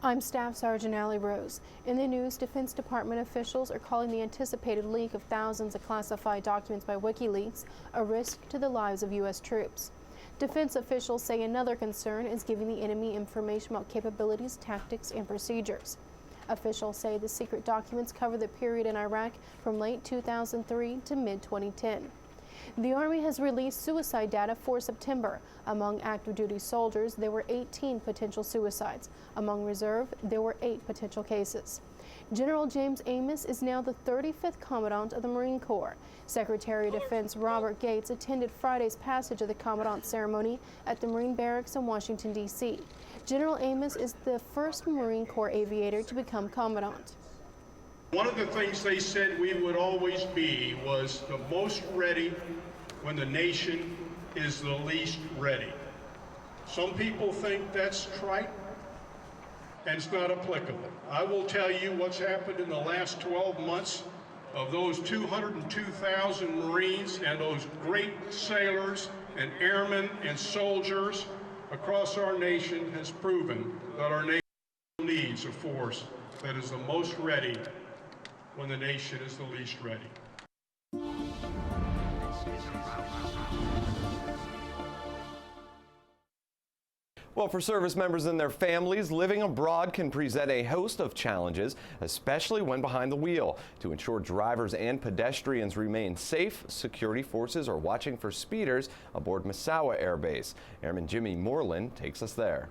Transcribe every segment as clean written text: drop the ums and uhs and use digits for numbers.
I'm Staff Sergeant Allie Rose. In the news, Defense Department officials are calling the anticipated leak of thousands of classified documents by WikiLeaks a risk to the lives of U.S. troops. Defense officials say another concern is giving the enemy information about capabilities, tactics, and procedures. Officials say the secret documents cover the period in Iraq from late 2003 to mid-2010. The Army has released suicide data for September. Among active duty soldiers, there were 18 potential suicides. Among reserve, there were 8 potential cases. General James Amos is now the 35th Commandant of the Marine Corps. Secretary of Defense Robert Gates attended Friday's passage of the Commandant ceremony at the Marine Barracks in Washington, D.C. General Amos is the first Marine Corps aviator to become Commandant. One of the things they said we would always be was the most ready when the nation is the least ready. Some people think that's trite and it's not applicable. I will tell you what's happened in the last 12 months of those 202,000 Marines and those great sailors and airmen and soldiers across our nation has proven that our nation needs a force that is the most ready when the nation is the least ready. Well, for service members and their families, living abroad can present a host of challenges, especially when behind the wheel. To ensure drivers and pedestrians remain safe, security forces are watching for speeders aboard Misawa Air Base. Airman Jimmy Moreland takes us there.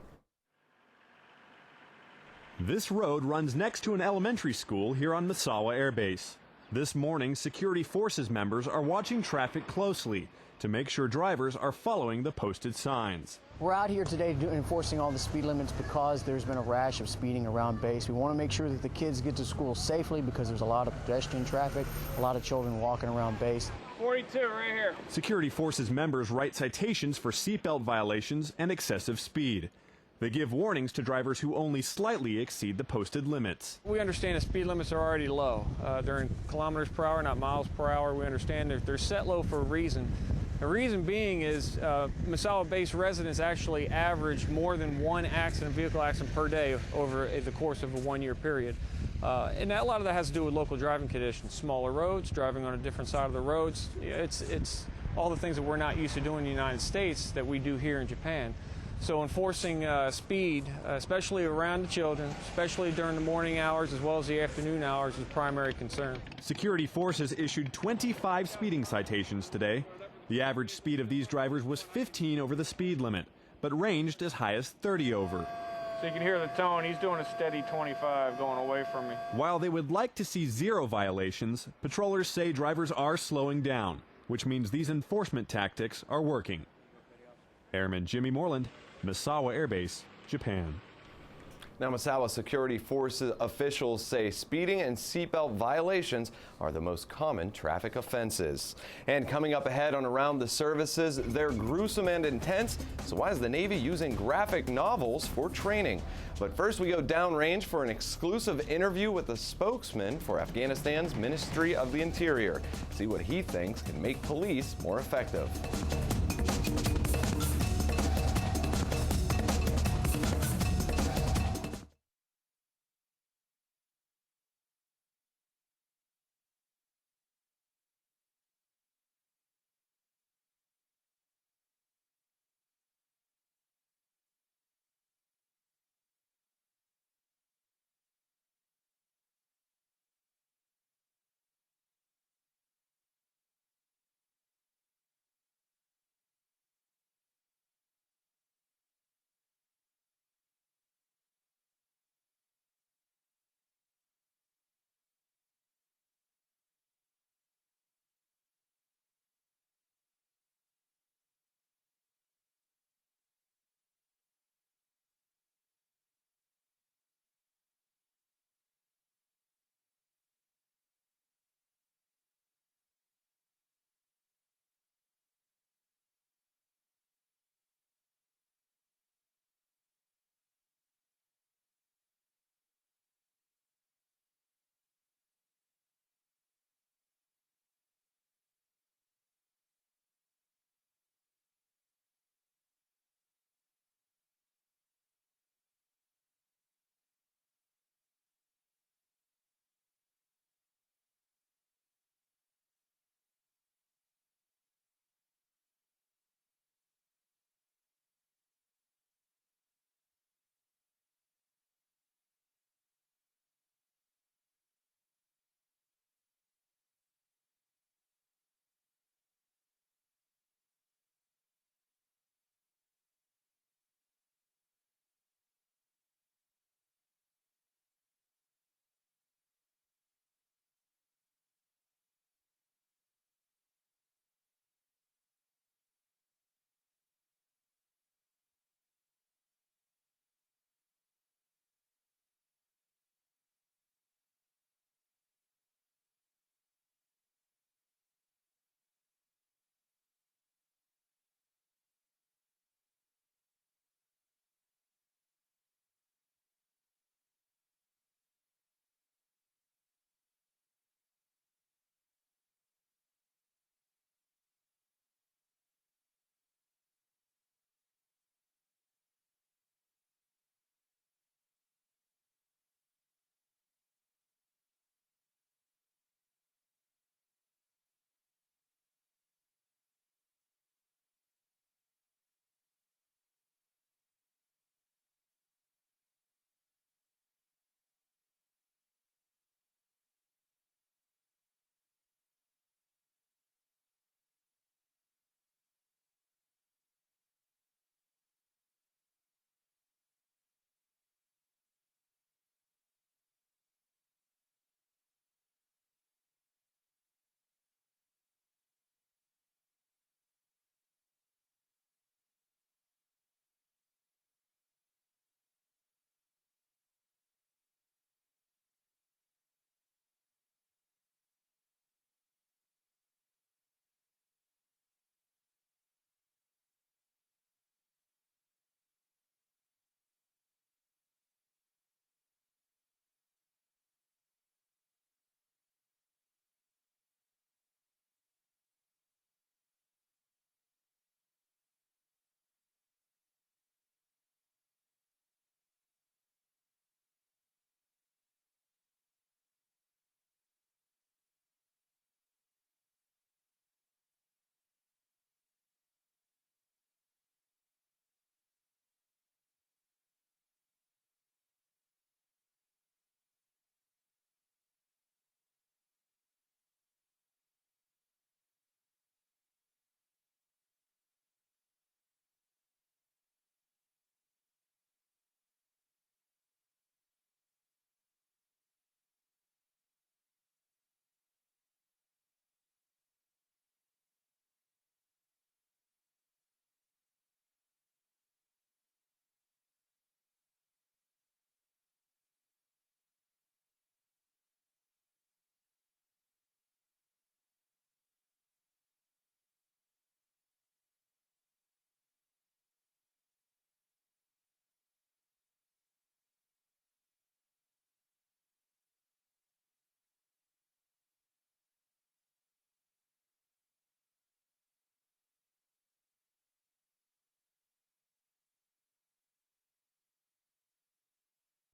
This road runs next to an elementary school here on Misawa Air Base. This morning, Security Forces members are watching traffic closely to make sure drivers are following the posted signs. We're out here today enforcing all the speed limits because there's been a rash of speeding around base. We want to make sure that the kids get to school safely because there's a lot of pedestrian traffic, a lot of children walking around base. 42 right here. Security Forces members write citations for seatbelt violations and excessive speed. They give warnings to drivers who only slightly exceed the posted limits. We understand the speed limits are already low. They're in kilometers per hour, not miles per hour. We understand they're set low for a reason. The reason being is Misawa Base residents actually average more than one vehicle accident per day over the course of a one-year period. And a lot of that has to do with local driving conditions, smaller roads, driving on a different side of the roads. It's all the things that we're not used to doing in the United States that we do here in Japan. So enforcing speed, especially around the children, especially during the morning hours as well as the afternoon hours, is primary concern. Security Forces issued 25 speeding citations today. The average speed of these drivers was 15 over the speed limit, but ranged as high as 30 over. So you can hear the tone. He's doing a steady 25 going away from me. While they would like to see 0 violations, patrollers say drivers are slowing down, which means these enforcement tactics are working. Airman Jimmy Moreland, Misawa Air Base, Japan. Now, Misawa Security Forces officials say speeding and seatbelt violations are the most common traffic offenses. And coming up ahead on Around the Services, they're gruesome and intense, so why is the Navy using graphic novels for training? But first, we go downrange for an exclusive interview with the spokesman for Afghanistan's Ministry of the Interior. See what he thinks can make police more effective.